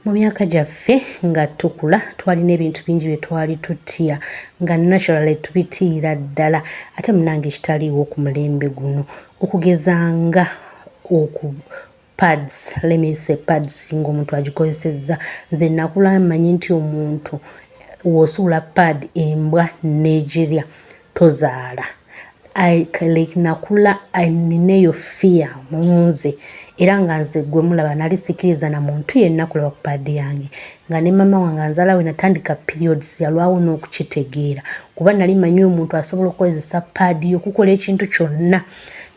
Mu myaka gyaffe nga tukula twalina ebintu bingi bye twali tutya nga naturally tubitiira ddala ate munange kitaliiwo ku mulembe guno okugezanga pads, let me say pads ng'omuntu agikozesezza. Nze nakula mmanyi nti omuntu w'osuula pad embwa n'egirya tozaala. Nakula nineyo fear munze era nga nze gwe mulaba nali sikiriza na muntu yenna kulaba ku pad yange nga ne mama wange anzaala we natandika periods yalwawo n'okukitegeera kuba nali manyi omuntu asobola okukozesa pad y'okukola ekintu kyonna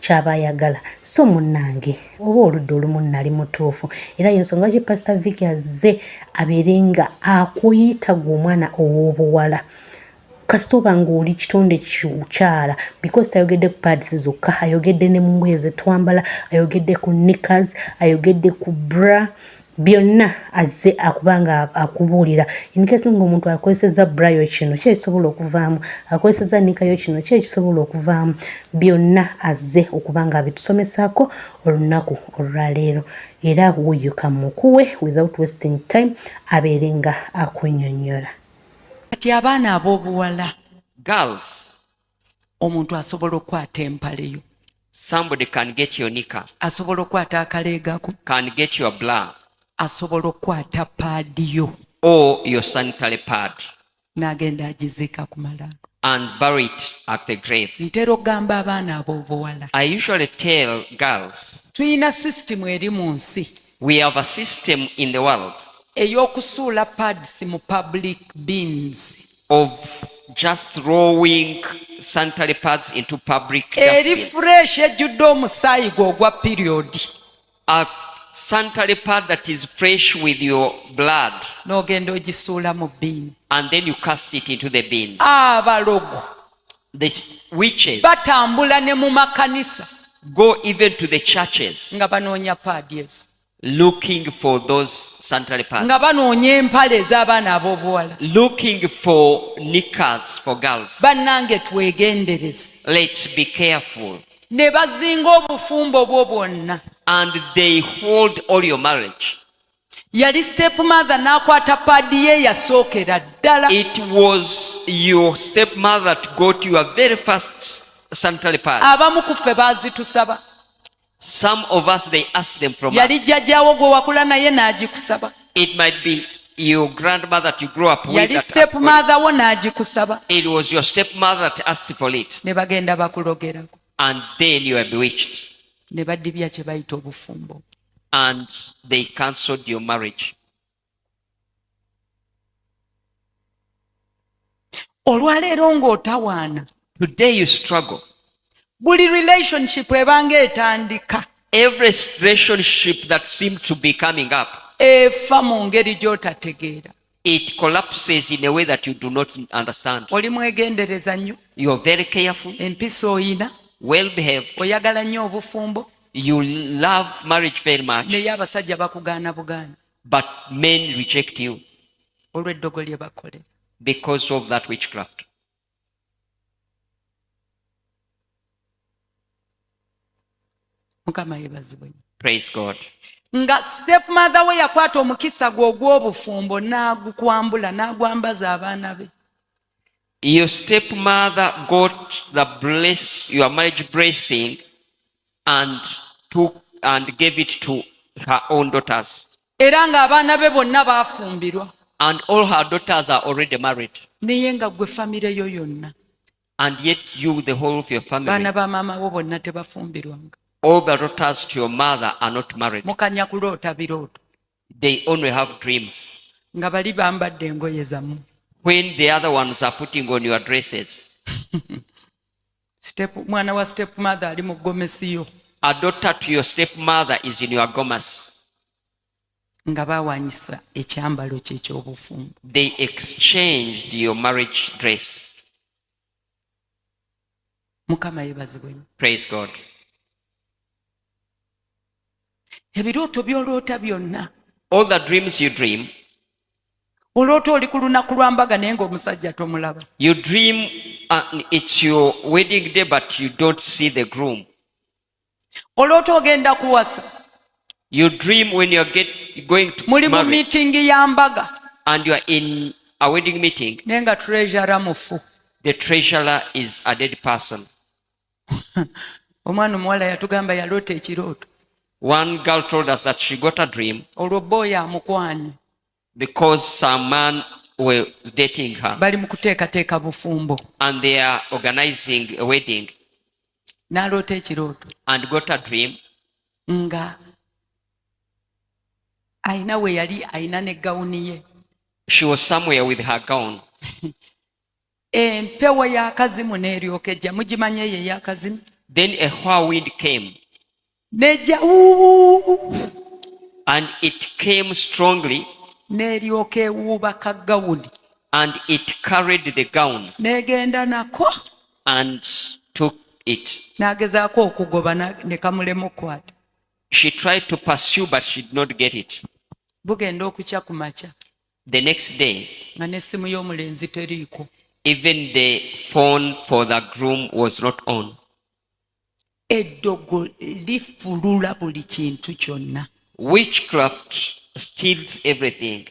kyaba ayagala. So munnange oba oludda olumu nali mutuufu era y'ensonga gye Pastor Vicky azze abeerenga akuyita gwe omwana ow'obuwala kasita oba ng'oli kitonde kikyala because tayogedde ku pads zokka, ayogedde ne mu ngoye ze twambala, ayogedde ku knickers, ayogedde ku bra, byonna azze akubanga akubuulira in case ng'omuntu akozesezza bra yo kino ki ekisobola okuvaamu, akozesezza nika yo kino ki ekisobola okuvaamu, byonna azze okubanga abitusomesaako olunaku olwaleero era wuyuka mukuwe without wasting time abeerenga akunnyonnyola. Kati abaana ab'obuwala girls, omuntu asobola okukwata empale yo, somebody can get your knicker, asobola okukwata akaleegako, can get your bra asobola okukwata paadi yo or your sanitary pad n'agenda agiziika ku malaalo. and bury it at the grave. Ntera okugamba abaana ab'obuwala I usually tell girls, tulina sisitimu eri mu nsi we have a system in the world ey'okusuula pads mu public bins of just throwing sanitary pads into public eri dustbins. fresh ejjudde omusaayi gwe ogwa period A sanitary pad that is fresh with your blood, n'ogenda ogisuula mu bin. and then you cast it into the bin. Abalogo The witches batambula ne mu makanisa go even to the churches nga banoonya paadi ezo, looking for those sanitary nga pads, banoonya empale ez'abaana ab'obuwala. looking for knickers for girls. Bannange twegendereze. Let's be careful. Ne bazinga obufumbo bwo bwonna. And they hold all your marriage. Yali stepmother n'akwata paadi ye yasookera ddala. It was your stepmother that got your very first sanitary pad. Abamu ku ffe baazitusaba. Some of us, they ask them from Yali us. jjajjaawo gwe wakula naye n'agikusaba. It might be your grandmother that you grew up with. Yali That asked for it. stepmother wo n'agikusaba. It was your stepmother that asked for it. Ne bagenda bakulogerako. And then you were bewitched. Ne baddibya kye bayita obufumbo. And they cancelled your marriage. Olwaleero ng'otawaana. Today you struggle. Buli relationship ebanga etandika Every relationship that seemed to be coming up, efa mu ngeri gy'otategeera. it collapses in a way that you do not understand. Oli mwegendereza nnyo, You're very careful, empisa oyina, well behaved. oyagala nnyo obufumbo, You love marriage very much, naye abasajja bakugaana bugaana but men reject you olw'eddogo lye bakolera. because of that witchcraft. Mukama yeebazibwe. Praise God. Nga stepmother we yakwata omukisa gwe ogw'obufumbo n'agukwambula n'agwambaza abaana be. Your stepmother got your marriage blessing and gave it to her own daughters. Era ng'abaana be bonna baafumbirwa. And all her daughters are already married. Naye nga ggwe famire yo yonna, And yet you, the whole of your family, baana ba maama wo bonna tebafumbirwanga. all the daughters to your mother are not married. Mukanya kuloota birooto They only have dreams. nga bali bambadde engoye zammwe. When the other ones are putting on your dresses. Mwana wa stepmother ali mu gomesi yo A daughter to your stepmother is in your gomas. nga baawanyisa ekyambalo kye eky'obufumbo. They exchanged your marriage dress. Mukama yeebazibwe. Praise God. Ebirooto by'oloota byonna, All the dreams you dream, oloota oli ku lunaku lwa mbaga naye ng'omusajja tomulaba. you dream it's your wedding day but you don't see the groom. Oloota ogenda kuwasa, You dream when you're going to muli mu marry meeting ya mbaga and you are in a wedding meeting, nenga treasurer mufu. the treasurer is a dead person. Omwana omuwala yatugamba yaloota ekirooto. One girl told us that she got a dream Olwo boya amukwanye. because some man were dating her Bali mu kuteekateeka bufumbo. and they are organizing a wedding, N'aloota ekirooto and got a dream nga ayina we yali ayina ne gawuni ye. she was somewhere with her gown. Empewo y'akazimu n'eryoka ejja. Mugimanye eyo ey'akazimu? Then a whirlwind came, N'ejja and it came strongly, n'eryoka ewuuba ka gawuni. and it carried the gown N'egenda nako and took it. n'agezaako okugoba ne kamulema okukwata. She tried to pursue, but she did not get it. Bugenda okukya ku makya The next day, nga n'essimu y'omulenzi teriiko. even the phone for the groom was not on. Eddogo lifulula buli kintu kyonna. Witchcraft steals everything.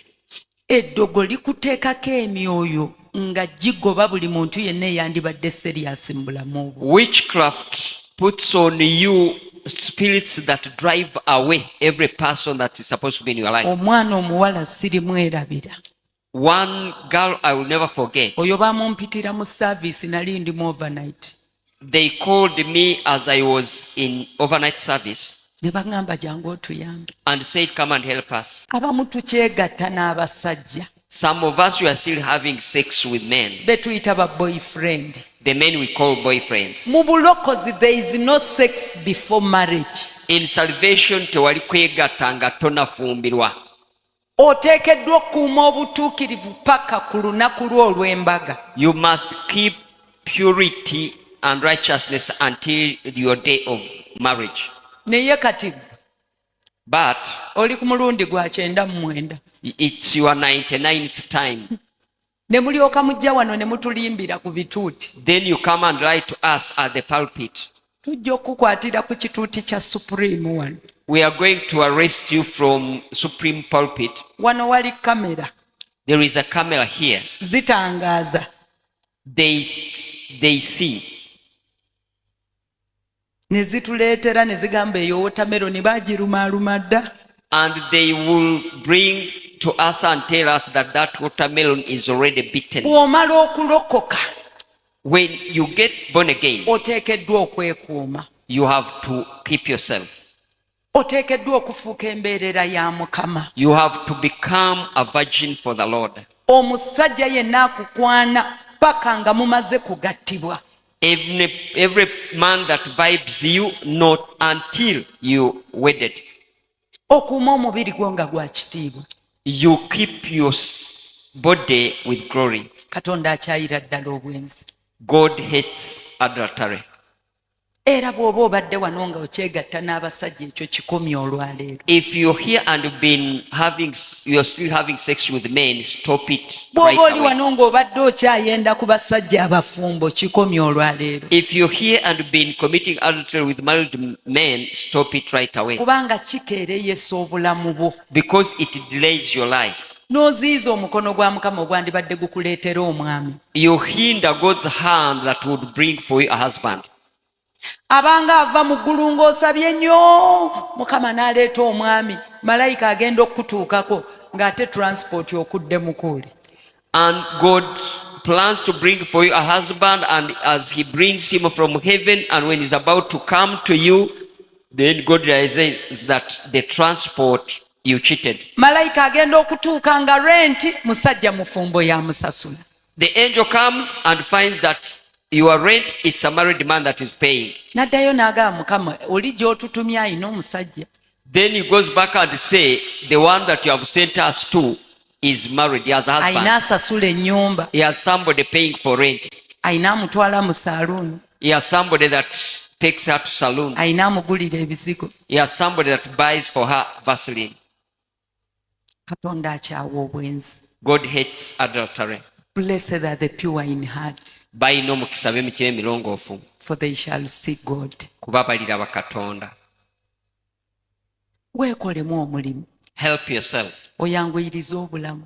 Eddogo likuteekako emyoyo nga gigoba buli muntu yenna eyandibadde serious mu bulamu bwo. Witchcraft puts on you spirits that drive away every person that is supposed to be in your life. Omwana omuwala sirimwerabira. One girl I will never forget. Oyo bamumpitira mu service nali ndi mu overnight. They called me as I was in overnight service Ne bagamba jangu otuyambe. and said, come and help us. Abamu tukyegatta n'abasajja. Some of us were still having sex with men, Be tuyita ba boyfriend. the men we call boyfriends. Mu bulokozi there is no sex before marriage. In salvation tewali kwegatta nga tonafumbirwa. Oteekeddwa okukuuma obutuukirivu paka ku lunaku lwo olw'embaga. You must keep purity and righteousness until your day of marriage. Naye kati But oli ku mulundi gwa 99. it's your 99th time. Ne mulyoka mujja wano ne mutulimbira ku bituuti. Then you come and lie to us at the pulpit. Tujja okukwatira ku kituuti kya Supreme wano. We are going to arrest you from Supreme Pulpit. Wano wali kamera. There is a camera here. Zitangaaza. They see. Ne zituleetera ne zigamba eyo watermelon baagirumaaluma dda. And they will bring to us and tell us that that watermelon is already beaten. Bw'omala okulokoka When you get born again, oteekeddwa okwekuuma. you have to keep yourself. Oteekeddwa okufuuka embeerera ya Mukama. You have to become a virgin for the Lord. Omusajja yenna akukwana paka nga mumaze kugattibwa. Every man that vibes you, not until you wedded. Okuuma omubiri gwo nga gwa kitiibwa. You keep your body with glory. Katonda akyayira ddala obwenzi. God hates adultery. Era bw'oba obadde wano nga okyegatta n'abasajja ekyo kikomye olwaleero. If you're here and you're still having sex with men, stop it Bw'oba right oli away. wano ng'obadde okyayenda ku basajja abafumbo kikomye olwaleero. If you're here and been committing adultery with married men, stop it right away. Kubanga kikeereyesa obulamu bwo. Because it delays your life. N'oziyiza omukono gwa Mukama ogwandibadde gukuleetera omwami. You hinder God's hand that would bring for you a husband. Abanga ava mu ggulu ng'osabye nnyo Mukama n'aleeta omwami malayika agenda okutuukako ng'ate transport okudde mukuuli. And God plans to bring for you a husband, and as he brings him from heaven, and when he's about to come to you, then God realizes that the transport you cheated. Malayika agenda okutuuka nga renti musajja mufumbo yamusasula. The angel comes and finds that your rent, it's a married man that is paying. N'addayo n'agamba Mukama oli gy'otutumye ayina omusajja. Then he goes back and say, the one that you have sent us to is married. He has a husband. Ayina asasula ennyumba. He has somebody paying for rent. Ayina amutwala mu saaluuni. He has somebody that takes her to saloon. Ayina amugulira ebizigo. He has somebody that buys for her Vaseline. Katonda akyawa obwenzi. God hates adultery. Blessed are the pure in heart, Balina omukisa b'emitima emirongoofu, for they shall see God. kuba baliraba Katonda. Weekolemu omulimu. Help yourself oyanguyirize obulamu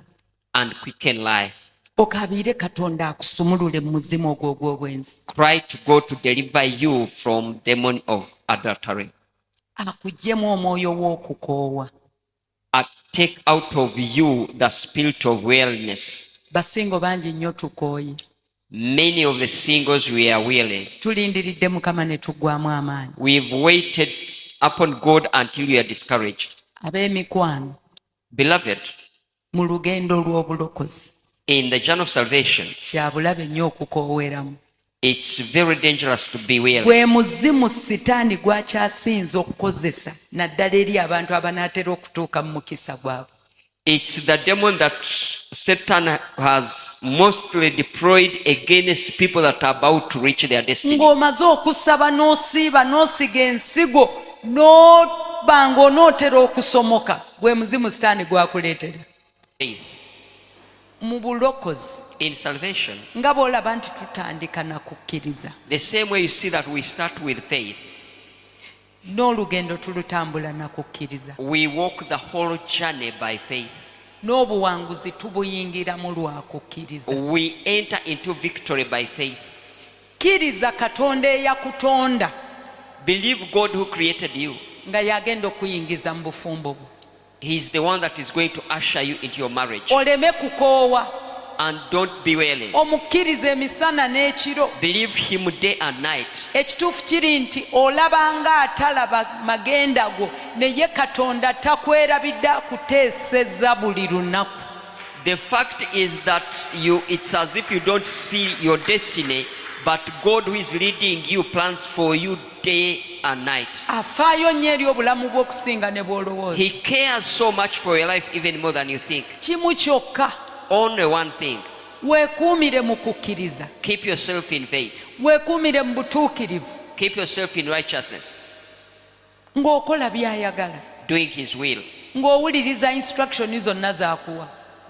and quicken life. okabiire katonda akusumulule mu muzimu ogwo ogw'obwenzi. Cry to God to deliver you from demon of adultery. Akuggyemu omwoyo w'okukoowa. Take out of you the spirit of weariness. Basingo bangi nnyo tukooye. Many of the singles we are weary. Tulindiridde Mukama ne tuggwaamu amaanyi. We've waited upon God until we are discouraged. Ab'emikwano. Beloved, mu lugendo lw'obulokozi. In the journey of salvation, kya bulabe nnyo okukooweramu. It's very dangerous to be weary. Gwe muzimu sitaani gw'akyasinza okukozesa naddala eri abantu abanaatera okutuuka mu mukisa gwabwe. It's the demon that Satan has mostly deployed against people that are about to reach their destiny. Ng'omaze okusaba n'osiiba n'osiga ensigo n'obanga onootera okusomoka gwe muzimu sitaani gwakuleetera. Faith. Mu bulokozi. In salvation, nga bw'olaba nti tutandika na kukkiriza. The same way you see that we start with faith. N'olugendo tulutambula na kukkiriza. We walk the whole journey by faith. N'obuwanguzi tubuyingiramu lwa kukkiriza. We enter into victory by faith. Kkiriza Katonda eyakutonda. Believe God who created you. Nga yagenda okuyingiza mu bufumbo bwo. He is the one that is going to usher you into your marriage. Oleme kukoowa. And don't be weary. Omukkiriza emisana n'ekiro. Believe him day and night. Ekituufu kiri nti olabanga atalaba magenda go naye Katonda takwerabidde akuteeseza buli lunaku. The fact is that it's as if you don't see your destiny, but God who is leading you plans for you day and night. Afaayo nnyo eri obulamu bw'okusinga ne bw'olowooza. He cares so much for your life even more than you think. Kimu kyokka. Only one thing. Weekuumire mu kukkiriza. Keep yourself in faith. Weekuumire mu butuukirivu. Keep yourself in righteousness. Ng'okola by'ayagala. Doing his will. Ng'owuliriza instruction zonna z'akuwa.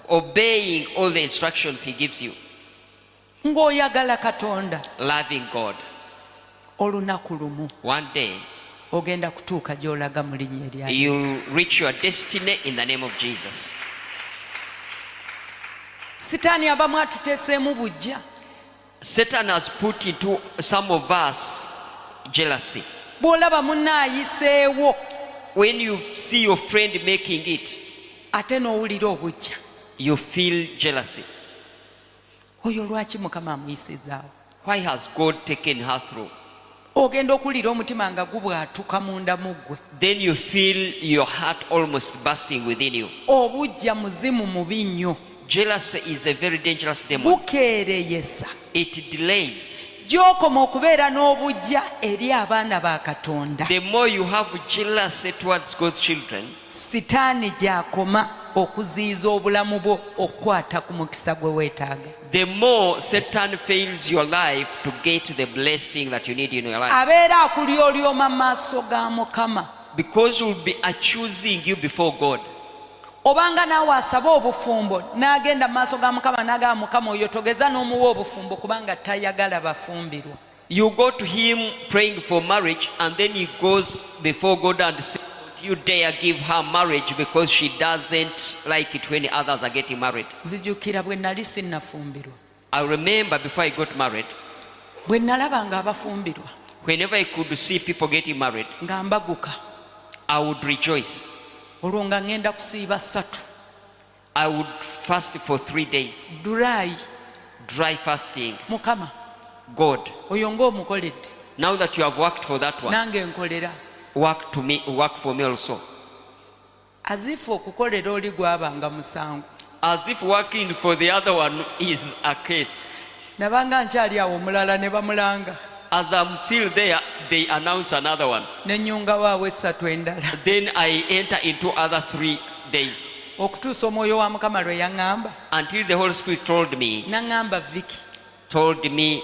Obeying all the instructions he gives you. Ng'oyagala Katonda. Loving God. Olunaku lumu. One day. Ogenda kutuuka gy'olaga mu linnya erya Yesu. You'll reach your destiny in the name of Jesus. Sitaani abamu atuteeseemu bujja. Satan has put into some of us jealousy. Bw'olaba munno ayiseewo. When you see your friend making it, ate n'owulira obujja. You feel jealousy. Oyo lwaki Mukama amuyisizaawo? Why has God taken her through? Ogenda okulira omutima nga gubwatuka munda mu ggwe. Then you feel your heart almost bursting within you. Obujja muzimu mubi nnyo. Jealousy is a very dangerous demon. Bukeereyesa. It delays. Gy'okoma okubeera n'obujja eri abaana ba Katonda. The more you have jealousy towards God's children, Sitaani gy'akoma okuziyiza obulamu bwo okukwata ku mukisa gwe weetaaga. The more Satan fails your life to get the blessing that you need in your life. Abeera akulyolyooma mu maaso ga Mukama. Because you'll be accusing you before God. Obanga naawe asaba obufumbo n'agenda mu maaso ga Mukama n'agamba Mukama oyo togeza n'omuwa obufumbo kubanga tayagala bafumbirwa. You go to him praying for marriage and then he goes before God and says, "Don't you dare give her marriage because she doesn't like it when others are getting married." Nzijukira bwe nali sinnafumbirwa. I remember before I got married, bwe nalabanga abafumbirwa, whenever I could see people getting married, nga mbaguka. I would rejoice. Olwo nga ngenda kusiiba 3. I would fast for 3 days. Dry fasting. Mukama, God, oyo ng'omukoledde. now that you have worked for that one, Nange nkolera. work for me also. As if okukolera oli gwabanga musango. As if working for the other one is a case. Nabanga nkyali awo omulala ne bamulanga. As I'm still there, they announce another one. Ne nnyunga waawe 3 endala. Then I enter into other 3 days. Okutuusa omwoyo wa Mukama lwe yaŋŋamba. Until the Holy Spirit told me,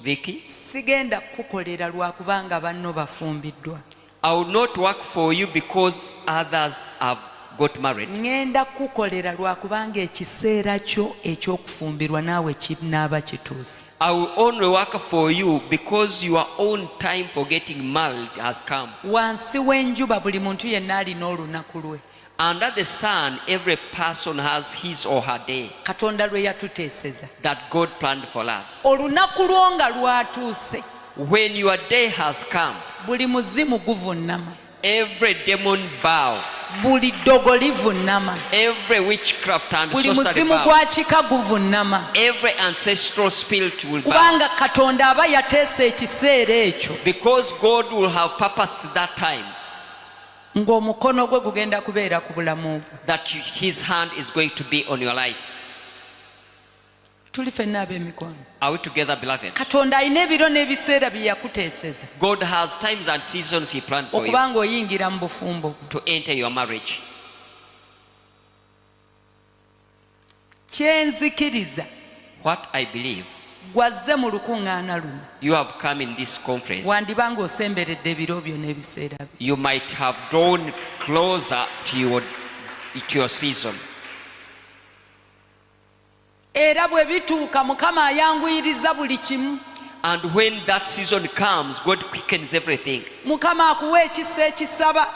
Vicky, sigenda kukolera lwa kubanga banno bafumbiddwa. I will not work for you because others have got married. Ngenda kukolera lwa kubanga ekiseera kyo eky'okufumbirwa naawe kinaaba kituuse. I will only work for you because your own time for getting married has come. Wansi w'enjuba buli muntu yenna alina olunaku lwe. Under the sun, every person has his or her day katonda lwe yatuteeseza that God planned for us. olunaku lwo nga lwatuuse When your day has come, buli muzimu guvunnama every demon bow, buli ddogo livunnama every witchcraft and buli sorcery muzimu bow, gwa kika guvunnama every ancestral spirit will bow. kubanga katonda aba yateesa ekiseera ekyo Because God will have purposed that time ng'omukono gwe gugenda kubeera ku bulamu bwo that his hand is going to be on your life. tuli ffenna ab'emikwano Are we together, beloved? katonda alina ebiro n'ebiseera bye yakuteeseza God has times and seasons he planned for you okuba ng'oyingira mu bufumbo to enter your marriage. kyenzikiriza What I believe, gwazze mu lukuŋŋaana luno you have come in this conference. wandiba ng'osemberedde ebiro byo n'ebiseera byo You might have drawn closer to your season. era bwe bituuka mukama ayanguyiriza buli kimu And when that season comes, God quickens everything. mukama akuwa ekisa ekisaba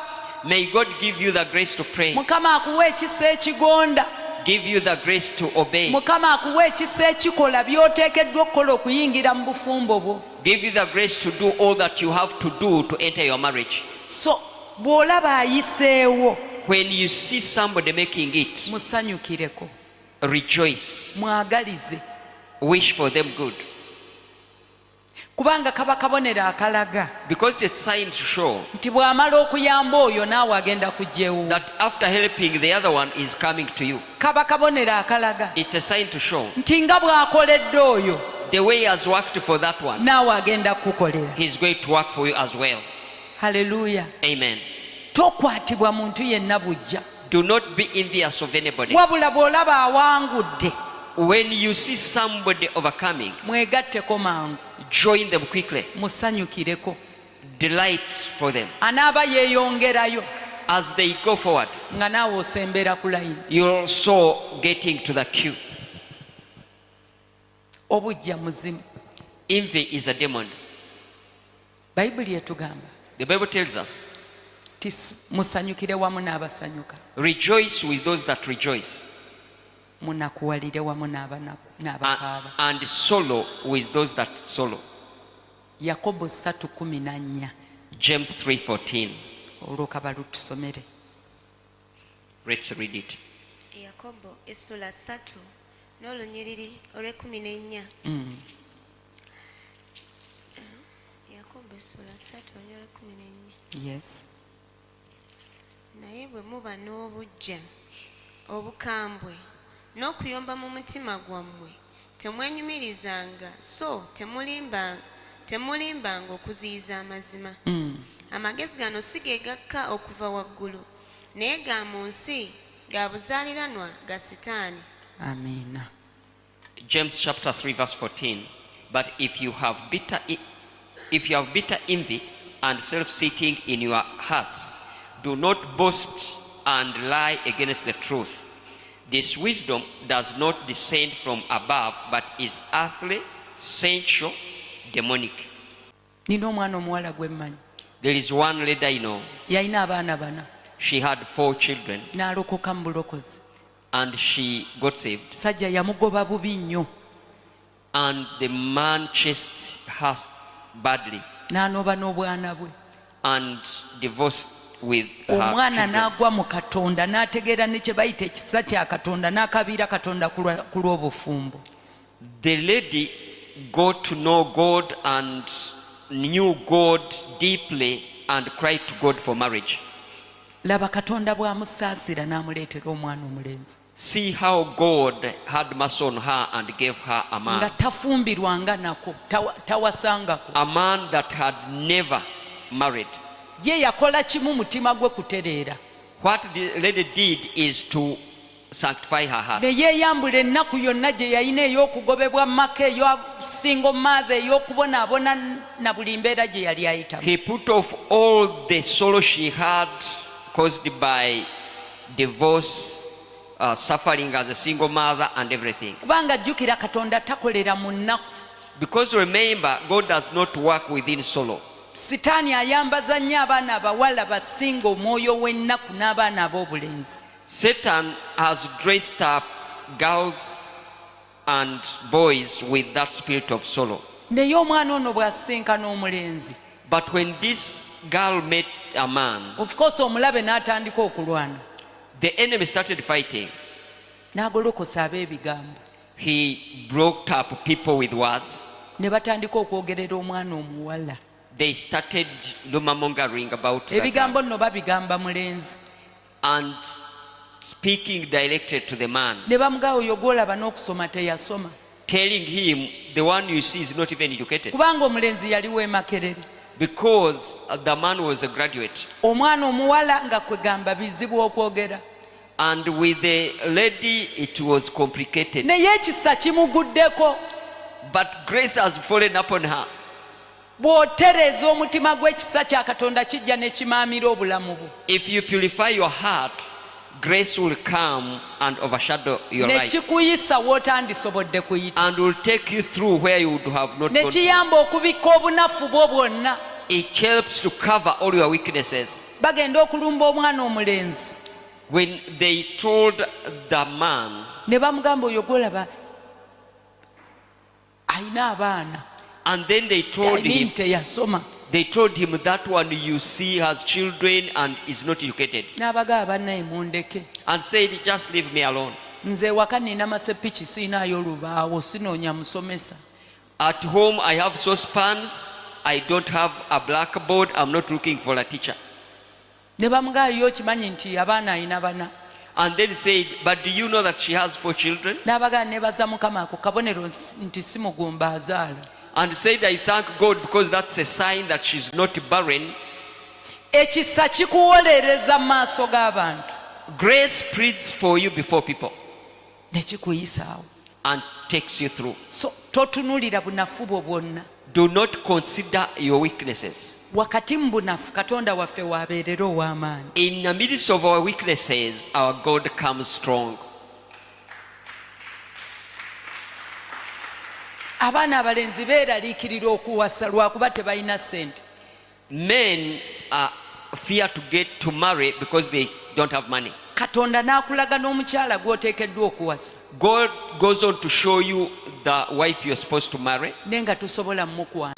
May God give you the grace to pray, mukama akuwa ekisa ekigonda give you the grace to obey, mukama akuwa ekisa ekikola by'oteekeddwa okukola okuyingira mu bufumbo bwo give you the grace to do all that you have to do to enter your marriage. so bw'olaba ayiseewo When you see somebody making it, musanyukireko rejoice, mwagalize wish for them good. kubanga kaba kabonero akalaga Because it's a sign to show nti bw'amala okuyamba oyo naawe agenda kujjewo that after helping, the other one is coming to you. kaba kabonero akalaga It's a sign to show nti nga bw'akoledde oyo the way he has worked for that one, naawe agenda kukukolera he's going to work for you as well. haleluya Amen. tokwatibwa muntu yenna bujja Do not be envious of anybody. wabula bw'olaba awangudde When you see somebody overcoming, mwegatteko mangu join them quickly. musanyukireko Delight for them. anaaba yeeyongerayo As they go forward, nga naawe osembera ku layini you're also getting to the queue. obujja muzimu Envy is a demon. bayibuli etugamba The Bible tells us, ti musanyukire wamu n'abasanyuka rejoice with those that rejoice, munakuwalire wamu n'abakaaba and sorrow with those that sorrow. yakobo 3:14 James 3:14. olwo kaba lutusomere Let's read it. Yakobo essula 3 n'olunyiriri olw'14. Yakobo essula 3 olw'14. yes Naye bwe muba n'obujja obukambwe n'okuyomba mu mutima gwammwe temwenyumirizanga so temulimbanga okuziyiza amazima. Amagezi gano si ge gakka okuva waggulu naye ga mu nsi ga buzaaliranwa ga Sitaani. amiina James chapter 3 verse 14. But if you have bitter envy and self-seeking in your hearts, do not boast and lie against the truth. This wisdom does not descend from above, but is earthly, sensual, demonic. nina omwana omuwala gwe mmanyi There is one lady I know. yalina abaana bana She had 4 children n'alokoka mu bulokozi and she got saved. sajja yamugoba bubi nnyo And the man chased her badly n'anooba n'obwana bwe and divorced with her omwana children. n'agwa mu katonda n'ategeera ne kye bayita ekisa kya katonda n'akabiira katonda ku lw'obufumbo The lady got to know God and knew God deeply and cried to God for marriage. laba katonda bw'amusaasira n'amuleetera omwana omulenzi See how God had mercy on her and gave her a nga man. tafumbirwanga nako tawasangako A man that had never married. ye yakola kimu mutima gwe kutereera What the lady did is to sanctify her heart. ne yeeyambula ennaku yonna gye yalina ey'okugobebwa maka eyo single mother ey'okubonaabona na buli mbeera gye yali ayitamu He put off all the sorrow she had caused by divorce, suffering as a single mother and everything. kubanga jjukira katonda takolera mu nnaku Because remember, God does not work within sorrow. sitaani ayambaza nnyo abaana abawala basinga omwoyo w'ennaku n'abaana ab'obulenzi. Satan has dressed up girls and boys with that spirit of sorrow. Naye omwana ono bw'asisinkana omulenzi, But when this girl met a man, of course omulabe n'atandika okulwana, the enemy started fighting. n'agolokosa ab'ebigambo, He broke up people with words. ne batandika okwogerera omwana omuwala. They started rumor-mongering about that Ebigambo man nno babigamba mulenzi, and speaking directed to the man, ne bamugamba oyo gw'olaba n'okusoma teyasoma, telling him the one you see is not even educated, kubanga omulenzi yali w'e Makerere. because the man was a graduate. Omwana omuwala nga kwegamba bizibu okwogera, And with the lady it was complicated. naye ekisa kimuguddeko. But grace has fallen upon her. Bw'otereeza omutima gw'ekisa kya Katonda kijja ne kimaamira obulamu bwo, If you purify your heart, grace will come and overshadow your ne life kikuyisa w'otandisobodde kuyita, and will take you through where you would have not ne gone. kiyamba okubikka obunafu bwo bwonna. It helps to cover all your weaknesses. Bagenda okulumba omwana omulenzi, When they told the man, ne bamugamba oyo gw'olaba alina abaana, and then they told him teyasoma. that one you see has children and is not educated, N'abagamba bannaye mundeke, and said, just leave me alone. nze waka nina masepiki siinaayo lubaawo, sinoonya musomesa. At home I have saucepans, I don't have a blackboard, I'm not looking for a teacher. Ne bamugamba yo okimanyi nti abaana alina bana. And then said, but do you know that she has 4 children? N'abagamba nebaza Mukama ako kabonero nti si mugumba azaala. And said, I thank God because that's a sign that she's not barren. Ekisa kikuwolereza mu maaso g'abantu, Grace pleads for you before people ne kikuyisaawo. and takes you through. So totunulira bunafu bwo bwonna. Do not consider your weaknesses. Wakati mu bunafu Katonda waffe w'abeerera ow'amaanyi. In the midst of our weaknesses, our God comes strong. Abaana abalenzi beeraliikirira okuwasa lwakuba tebalina ssente. Men fear to get to marry because they don't have money. Katonda n'akulaga n'omukyala gw'oteekeddwa okuwasa, God goes on to show you the wife you're supposed to marry, naye nga tosobola mukwana.